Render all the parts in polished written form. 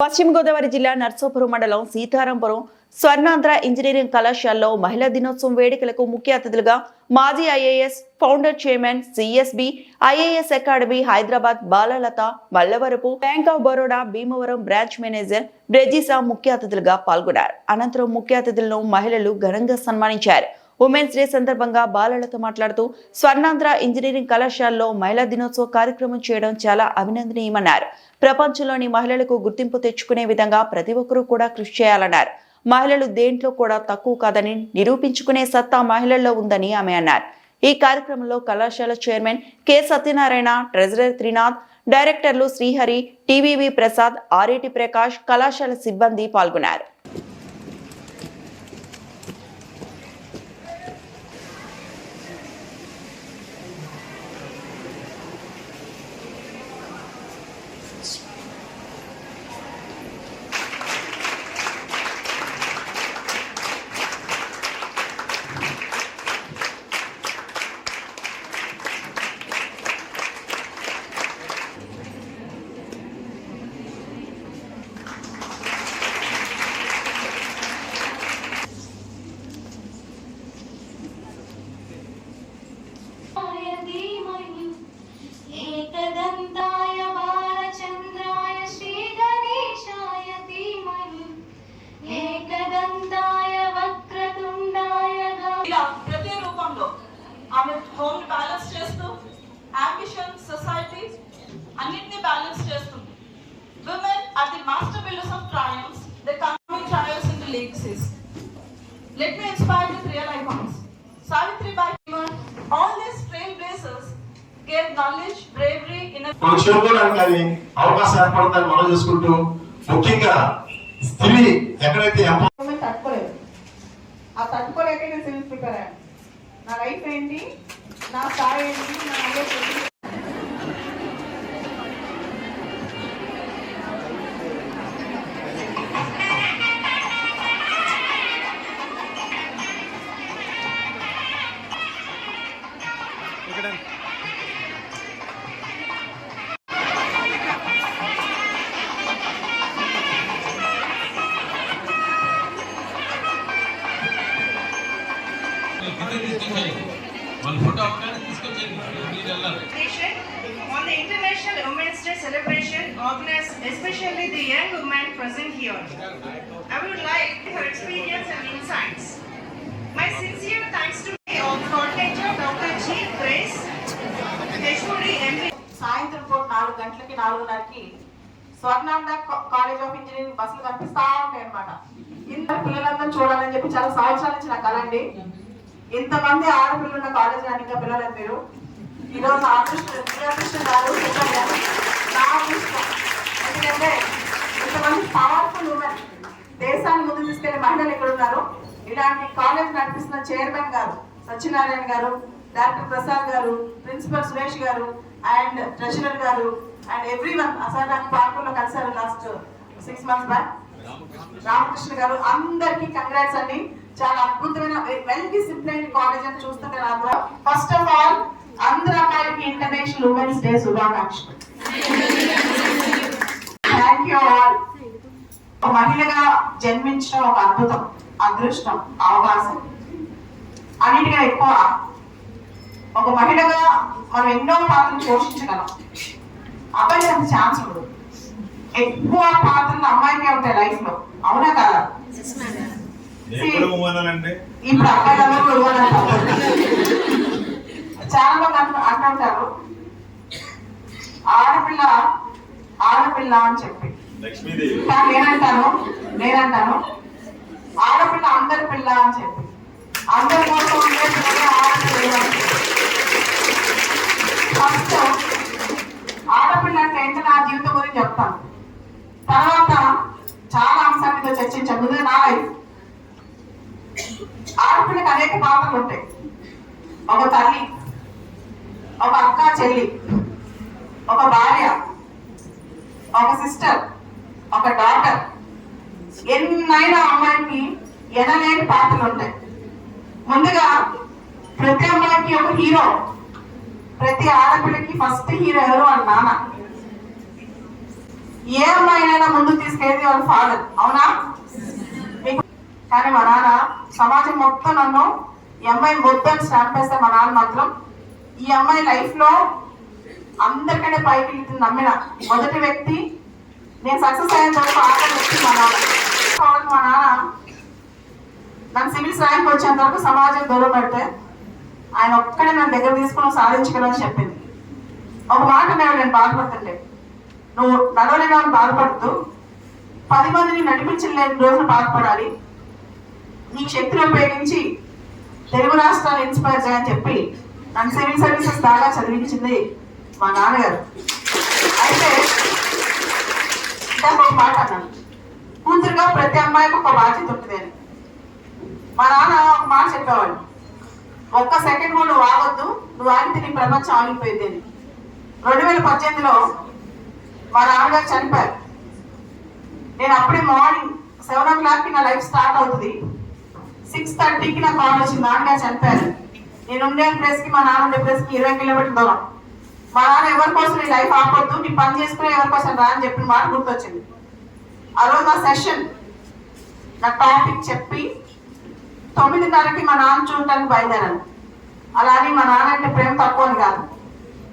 పశ్చిమ గోదావరి జిల్లా నర్సాపురం మండలం సీతారాంపురం స్వర్ణాంధ్ర ఇంజనీరింగ్ కళాశాలలో మహిళా దినోత్సవం వేడుకలకు ముఖ్య అతిథులుగా మాజీ IAS founder chairman CSB IAS academy Hyderabad Balalatha Mallavarapu bank of Baroda Bhimavaram branch manager బ్రెజిసా ముఖ్య అతిథులుగా పాల్గొన్నారు. అనంతరం ముఖ్య అతిథులను మహిళలు ఘనంగా సన్మానించారు. ఉమెన్స్ డే సందర్భంగా బాలలత మాట్లాడుతూ స్వర్ణాంధ్ర ఇంజనీరింగ్ కళాశాలలో మహిళా దినోత్సవ కార్యక్రమం చేయడం చాలా అభినందనీయమన్నారు. ప్రపంచంలోని మహిళలకు గుర్తింపు తెచ్చుకునే విధంగా ప్రతి ఒక్కరూ కూడా కృషి చేయాలన్నారు. మహిళలు దేంట్లో కూడా తక్కువ కాదని నిరూపించుకునే సత్తా మహిళల్లో ఉందని ఆమె అన్నారు. ఈ కార్యక్రమంలో కళాశాల chairman K Satyanarayana, treasurer Trinath, డైరెక్టర్లు శ్రీహరి, టీవీవి ప్రసాద్, ఆర్ఏటి ప్రకాష్, కళాశాల సిబ్బంది పాల్గొన్నారు. ప్రతి రూపంలో ఆమె హోమ్ బ్యాలెన్స్ చేస్తూ అంబిషన్ సొసైటీ అన్నిటిని బ్యాలెన్స్ చేస్తుంది. Women are the master builders of triumphs. They come trials into legacies. Let me inspire with real icons. Savitribai Phule, all these trailblazers gave knowledge, bravery in a చూడడానికి అవకాశం ఏర్పడుతుందని మనం చూసుకుంటూ ముఖ్యంగా స్త్రీ ఎక్కడైతే తట్టుకోలేదు. ఆ తట్టుకోలేక నేను సివిల్స్ ప్రిపేర్ అయ్యాను. నా లైఫ్ ఏంటి, నా స్థాయి ఏంటి, నా ఐఎస్ ఏంటి. On the International Women's Day celebration organized especially the young women present here, I would like her experience and insights. My sincere thanks to our coordinator Dr. G. Grace, HOD MD. సాయంత్రం పూట 4 గంటలకి 4:30కి Swarnandhra college of engineering బస్సులు కనిపిస్తా ఉంటాయి అన్నమాట. ఇంత పిల్లలందరూ చూడాలని చెప్పి చాలా సంవత్సరాల నుంచి నాకు కల అండి. ఇంతమంది ఆడపిల్లలు ఉన్న కాలేజ్ కానీ ఇంకా పిల్లలు మీరు ఈరోజు అదృష్టం గారు నా అదృష్టం. ఎందుకంటే ఇంతమంది పవర్ఫుల్ ఉమెన్, దేశాన్ని ముందు తీసుకెళ్లే మహిళలు ఇక్కడ ఉన్నారు. ఇలాంటి కాలేజ్ నడిపిస్తున్న చైర్మన్ గారు సత్యనారాయణ గారు, డాక్టర్ ప్రసాద్ గారు, ప్రిన్సిపల్ సురేష్ గారు అండ్ ట్రెజరర్ గారు అండ్ ఎవ్రీవన్. అసలు నాకు పార్కుల్లో కలిసారు లాస్ట్ 6 months బ్యాక్. రామకృష్ణ గారు, అందరికి కంగ్రాట్స్ అండి. చాలా అద్భుతమైన వెల్ డిసిప్లైన్ కాలేజ్ అని చూస్తుంటే నాకు ఫస్ట్ ఆఫ్ ఆల్ అందరూ అమ్మాయిలకి ఇంటర్నేషనల్ ఉమెన్స్ డే శుభాకాంక్షలు. Thank you all. ఒక మహిళగా జన్మించడం ఒక అద్భుతం, అదృష్టం, అవకాశం. అన్నిటిగా ఎక్కువ ఒక మహిళగా మనం ఎన్నో పాత్రలు పోషించగలం. అబ్బాయికి అంత ఛాన్స్ ఉండదు. ఎక్కువ పాత్రలు అమ్మాయికే ఉంటాయి లైఫ్ లో, అవునా కదా? ఇప్పుడు అబ్బాయిలందరూ చాలా మంది అంటుంటారు ఆడపిల్ల ఆడపిల్ల అని చెప్పి. నేనంటాను ఆడపిల్ల అందరి పిల్ల అని చెప్పి. అందరి కోసం ఉండే పిల్లలే ఆడపిల్ల అని చెప్పి. ఫస్ట్ ఆడపిల్ల అంటే ఏంటో నా జీవితం గురించి చెప్తాను. తర్వాత చాలా అంశాల మీద చర్చించాను. ముందు నా లైఫ్. ఆడపిల్లకి అనేక పాత్రలు ఉంటాయి. ఒక తల్లి, ఒక అక్క చెల్లి, ఒక భార్య, ఒక సిస్టర్, ఒక డాటర్. ఎన్నైనా అమ్మాయికి ఎనలేని పాత్రలు ఉంటాయి. ముందుగా ప్రతి అమ్మాయికి ఒక హీరో, ప్రతి ఆడపిల్లకి ఫస్ట్ హీరో ఎవరు అని నాన్న. ఏ అమ్మాయినైనా ముందుకు తీసుకెళ్ళేది వాళ్ళ ఫాదర్, అవునా? మీకు కానీ మా నాన్న సమాజం మొత్తం నన్ను ఈ అమ్మాయి మొత్తం స్టాంప్ వేస్తే మా నాన్న మాత్రం ఈ అమ్మాయి లైఫ్ లో అందరికంటే పైకి వెళ్తుంది నమ్మిన మొదటి వ్యక్తి. నేను సక్సెస్ అయిన తర్వాత ఆఖరి వ్యక్తి మా నాన్న. కాబట్టి మా నాన్న నన్ను సివిల్స్ ర్యాంక్ వచ్చేంత వరకు సమాజం దూరం పెడితే ఆయన ఒక్కడే నన్ను దగ్గర తీసుకుని సాధించగలని చెప్పింది. ఒక మాట నేను బాధపడుతుంటే, నువ్వు నడవలేని బాధపడుతూ 10 మందిని నడిపించలేని రోజులు బాధపడాలి, నీ శక్తిని ఉపయోగించి తెలుగు రాష్ట్రాన్ని ఇన్స్పైర్ చేయని చెప్పి నన్ను సివిల్ సర్వీసెస్ బాగా చదివించింది మా నాన్నగారు. అయితే ఒక మాట అన్నాను, కూతురుగా ప్రతి అమ్మాయికి ఒక బాధ్యత ఉంటుంది అని. మా నాన్న ఒక మాట చెప్పేవాడు, ఒక్క సెకండ్ కూడా నువ్వు ఆగొద్దు, నువ్వు ఆగితే నీ ప్రపంచం ఆగిపోయింది అని. 2018లో మా నాన్నగారు చనిపోయారు. నేను అప్పుడే మార్నింగ్ 7 o'clock నా లైఫ్ స్టార్ట్ అవుతుంది, 6:30కి నా కాల్ వచ్చింది, నాన్నగారు చనిపోయారు. నేను ఉండే ప్లేస్ కి మా నాన్న ఉండే ప్లేస్ కి 20 కిలోమీటర్ల దూరం. మా నాన్న ఎవరి కోసం నీ లైఫ్ ఆపొద్దు, నీ పని చేసుకునే ఎవరి కోసం రా అని చెప్పిన మాట గుర్తొచ్చింది. ఆ రోజు నా సెషన్ నా టాపిక్ చెప్పి 9:30కి మా నాన్న చూడటానికి బయలుదేరాను. అలా అని మా నాన్న అంటే ప్రేమ తక్కువ అని కాదు,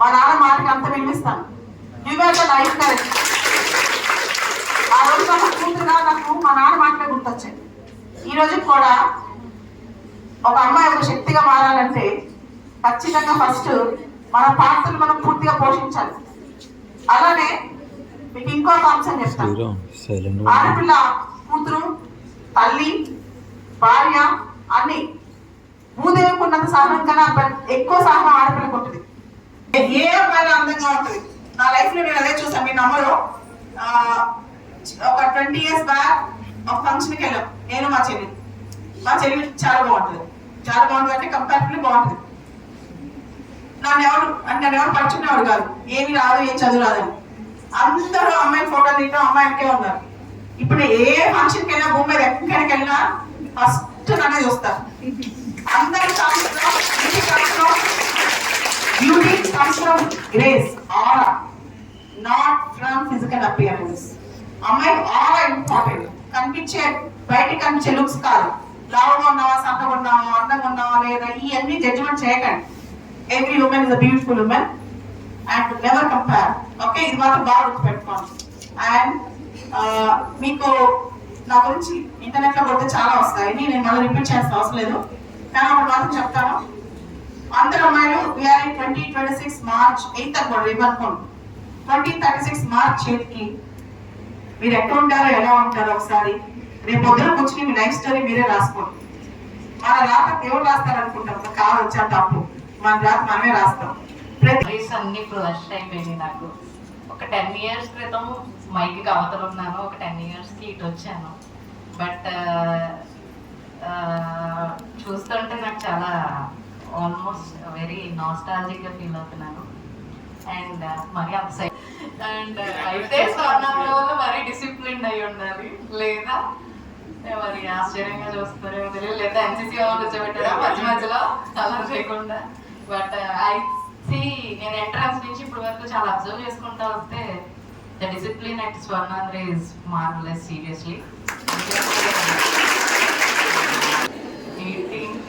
మా నాన్న మాటకి అంత వినిపిస్తాను. Life correct. ఆ రోజు నా కూతురుగా నాకు మా నాన్న మాటలే గుర్తొచ్చాయి. ఈ రోజు కూడా ఒక అమ్మాయి ఒక శక్తిగా మారాలంటే ఖచ్చితంగా ఫస్ట్ మన పాత్రలు మనం పూర్తిగా పోషించాలి. అలానే మీకు ఇంకొక అంశం చెప్తాను, ఆడపిల్ల కూతురు, తల్లి, భార్య అన్ని భూదేవికి ఉన్నంత సహనం కన్నా ఎక్కువ సహనం ఆడపిల్లకు ఉంటుంది. ఏ అమ్మాయి అందంగా ఉంటుంది. నా లైఫ్ లో నేను అదే చూసాను, మీ నమ్మరు. ఒక 20 years బ్యాక్ ఒక ఫంక్షన్కి వెళ్ళాం, నేను మా చెల్లి చాలా బాగుంటుంది. చాలా బాగుంటుంది అంటే కంపారిటివ్లీ బాగుంటుంది. నన్ను ఎవరు పడుచుకునేవాడు కాదు, ఏమి రాదు, ఏం చదువు రాదని. అందరూ అమ్మాయి ఫోటోలు తీయడం అమ్మాయికే ఉన్నారు. ఇప్పుడు ఏ ఫంక్షన్కి వెళ్ళినా, భూమి మీద ఎక్కడికి వెళ్ళినా ఫస్ట్ నన్నే చూస్తారు. అందరి beauty comes from grace, aura, not from physical appearance. అమ్మాయి ఆరా ఇంపార్టెంట్. కనిపించే బయటికి కనిపించే లుక్స్ కాదు, లావుగా ఉన్నావా, సన్నగా ఉన్నావా, అందంగా ఉన్నావా లేదా, ఇవన్నీ జడ్జిమెంట్ చేయకండి. Every women is a beautiful women and never compare. Okay, ఇది మాత్రం బాగా గుర్తుపెట్టుకోండి. అండ్ మీకు నా గురించి ఇంటర్నెట్ లో కొడితే చాలా వస్తాయి, నేను మళ్ళీ రిపీట్ చేయాల్సిన అవసరం లేదు. కానీ ఒకటి మాత్రం చెప్తాను, అందరు అమ్మాయిలు వీఆర్ 2026 March 8th అనుకోండి, రేపు అనుకోండి. 2036 March 8th మీరు ఎక్కడ ఉంటారో ఎలా ఉంటారో ఒకసారి రేపు పొద్దున కూర్చుని మీ లైఫ్ స్టోరీ మీరే రాసుకోండి. మన రాత దేవుడు రాస్తారు అనుకుంటాం, కాదు వచ్చా తప్పు, మన రాత మనమే రాస్తాం. అన్ని ఫ్లష్ అయిపోయింది నాకు. ఒక 10 years క్రితం మైకి అవతల ఉన్నాను, ఒక 10 yearsకి ఇటు వచ్చాను. బట్ చూస్తుంటే నాకు చాలా ఆల్మోస్ట్ వెరీ నాస్టాలజిక్గా ఫీల్ అవుతున్నాను. అండ్ మరి అంత అండ్ అయితే స్వర్ణంలో మరీ డిసిప్లిన్ అయి ఉండాలి, లేదా మరి ఆశ్చర్యంగా చూస్తారో తెలియదు, లేదా ఎన్సీసీ వాళ్ళు కూర్చోబెట్టారా మధ్యలో అలా చేయకుండా. బట్ నేను ఎంట్రన్స్ నుంచి ఇప్పుడు వరకు చాలా అబ్జర్వ్ చేసుకుంటా వస్తే the discipline at Swarnandhra is marvellous seriously.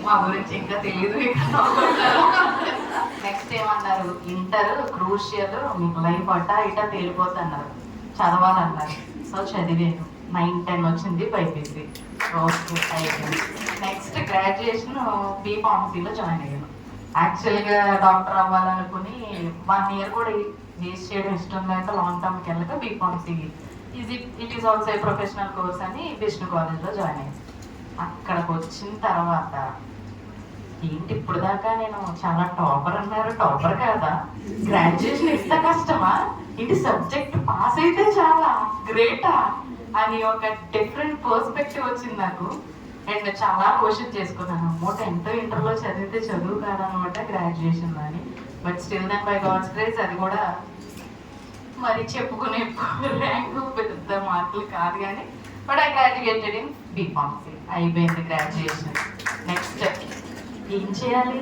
మా గురించి ఇంకా తెలియదు. నెక్స్ట్ ఏమన్నారు, ఇంటర్ క్రూషియల్, మీకు లైఫ్ ఇటా తేలిపోతున్నారు, చదవాలన్నారు. సో చదివాను, 9-10 వచ్చింది బైపీసీ. ఓకే అయిపోయింది. నెక్స్ట్ గ్రాడ్యుయేషన్ బీఫార్మసీలో జాయిన్ అయ్యాను. యాక్చువల్గా డాక్టర్ అవ్వాలనుకుని 1 year కూడా వేస్ట్ చేయడం ఇష్టం లేక లాంగ్ టర్మ్కి వెళ్ళక B Pharmacy it is also a professional course అని విష్ణు కాలేజ్లో జాయిన్ అయ్యాను. అక్కడికి వచ్చిన తర్వాత ఏంటి ఇప్పుడు దాకా నేను చాలా టాపర్ అన్నారు, టాపర్ కాదా, గ్రాడ్యుయేషన్ ఎంత కష్టమా, ఇది సబ్జెక్ట్ పాస్ అయితే చాలా గ్రేటా అని ఒక డిఫరెంట్ పర్స్పెక్టివ్ వచ్చింది నాకు. అండ్ చాలా క్వశ్చన్ చేసుకున్నాను, అమ్మో 10th ఇంటర్లో చదివితే చదువు కాదనమాట గ్రాడ్యుయేషన్ అని. But still then by God's grace అది కూడా మరి చెప్పుకునే ర్యాంకు పెద్ద మార్కులు కాదు కానీ, but I graduated in B pharmacy. అయిపోయింది గ్రాడ్యుయేషన్. నెక్స్ట్ ఏం చేయాలి,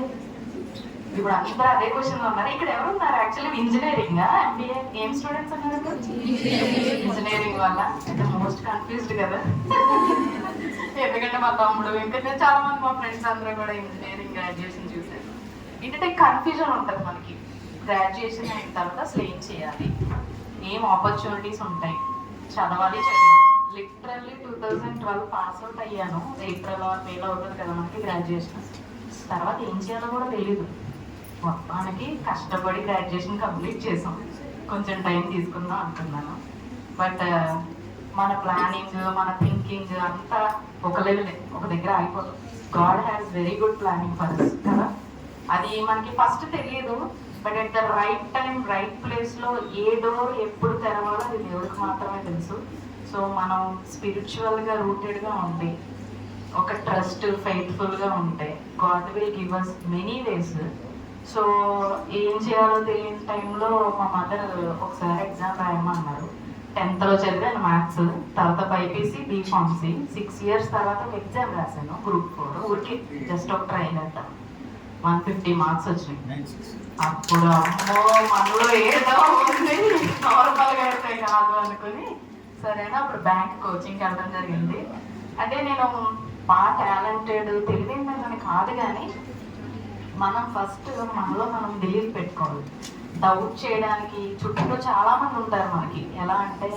ఇప్పుడు అందరూ అదే క్వశ్చన్ లో ఉన్నారు. ఇక్కడ ఎవరు ఉన్నారు? యాక్చువల్లీ ఇంజనీరింగ్ ఎంబీఏ ఏం స్టూడెంట్స్ ఉన్నారు? ఇంజనీరింగ్ వల్ల అయితే మోస్ట్ కన్ఫ్యూజ్డ్ కదా. ఎందుకంటే మా తమ్ముడు ఇంకా చాలా మంది మా ఫ్రెండ్స్ అందరూ కూడా ఇంజనీరింగ్ గ్రాడ్యుయేషన్ చూసారు. ఏంటంటే కన్ఫ్యూజన్ ఉంటుంది మనకి. గ్రాడ్యుయేషన్ అయిన తర్వాత అసలు ఏం చేయాలి, ఏం ఆపర్చునిటీస్ ఉంటాయి, చదవాలి. లిటరల్లీ 2012 పాస్ అవుట్ అయ్యాను. ఏప్రిల్ మేలో అవుతుంది కదా మనకి గ్రాడ్యుయేషన్. తర్వాత ఏం చేయాలో కూడా తెలీదు. మొత్తానికి కష్టపడి గ్రాడ్యుయేషన్ కంప్లీట్ చేసాం. కొంచెం టైం తీసుకుందాం అనుకున్నాను. బట్ మన ప్లానింగ్, మన థింకింగ్ అంతా ఒక లెవెల్, ఒక దగ్గర అయిపోతుంది. God has very good planning for us కదా. అది మనకి ఫస్ట్ తెలియదు. But at the right time right ప్లేస్లో ఏ డోర్ ఎప్పుడు తెరవాలో అది దేవుడికి మాత్రమే తెలుసు. సో మనం స్పిరిచువల్గా రూటెడ్గా ఉంటే, ఒక ట్రస్ట్ ఫెయిత్ఫుల్గా ఉంటే God will give us many ways. So ఏం చేయాలో తెలియని టైంలో మా మదర్ ఒకసారి ఎగ్జామ్ రాయమన్నారు. 10th చదివాను మ్యాథ్స్, తర్వాత బైపీసీ, బీఫార్మసీ. 6 years తర్వాత ఒక ఎగ్జామ్ రాశాను, Group 4. ఊరికి జస్ట్ ఒక ట్రైన్ అంట. 150 మార్క్స్ వచ్చినాయి. అప్పుడు అమ్మో మనలో ఏదో ఉంది, నార్మల్గా అయితే కాదు అనుకుని సరేనా అప్పుడు బ్యాంక్ కోచింగ్కి వెళ్ళడం జరిగింది. అంటే నేను బాగా టాలెంటెడ్ తెలివిందని కాదు, కానీ మనం ఫస్ట్ మనలో మనం బిలీవ్ పెట్టుకోవాలి. డౌట్ చేయడానికి చుట్టూ చాలా మంది ఉంటారు మనకి. ఎలా అంటే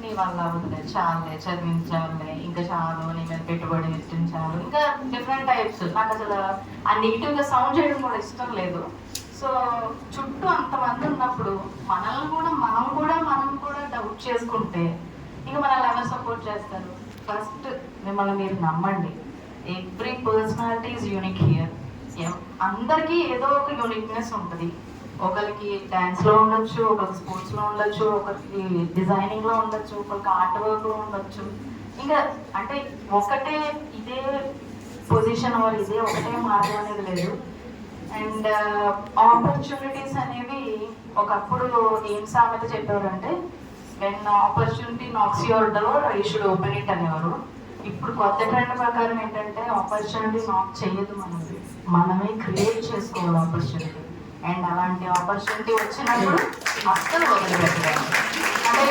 నీ వల్ల అవుతుంది, చాలే చదివించాలే, ఇంకా చాలు, నీ మీద పెట్టుబడి పెట్టించాలి, ఇంకా డిఫరెంట్ టైప్స్. నాకు అసలు ఆ నెగిటివ్గా సౌండ్ చేయడం కూడా ఇష్టం లేదు. సో చుట్టూ అంతమంది ఉన్నప్పుడు మనం కూడా డౌట్ చేసుకుంటే ఇంకా మనల్ని ఎవరు సపోర్ట్ చేస్తారు? ఫస్ట్ మిమ్మల్ని మీరు నమ్మండి. Every personality is unique here. అందరికీ ఏదో ఒక యూనిక్నెస్ ఉంటుంది. ఒకరికి డ్యాన్స్లో ఉండొచ్చు, ఒకరికి స్పోర్ట్స్లో ఉండొచ్చు, ఒకరికి డిజైనింగ్లో ఉండొచ్చు, ఒకరికి ఆర్ట్ వర్క్లో ఉండొచ్చు. ఇంకా అంటే ఒకటే ఇదే పొజిషన్ వారు ఇదే ఒకటే మార్గం అనేది లేదు. అండ్ ఆపర్చునిటీస్ అనేవి ఒకప్పుడు ఏం సామెత చెప్పేవారంటే, when opportunity knocks your door you should open it అనేవారు. ఇప్పుడు కొత్త ట్రెండ్ ప్రకారం ఏంటంటే ఆపర్చునిటీ నాక్ చేయదు, మనమే క్రియేట్ చేసుకోవాలి ఆపర్చునిటీ. అండ్ అలాంటి ఆపర్చునిటీ వచ్చినప్పుడు అస్సలు వదిలిపెట్టాలి. అంటే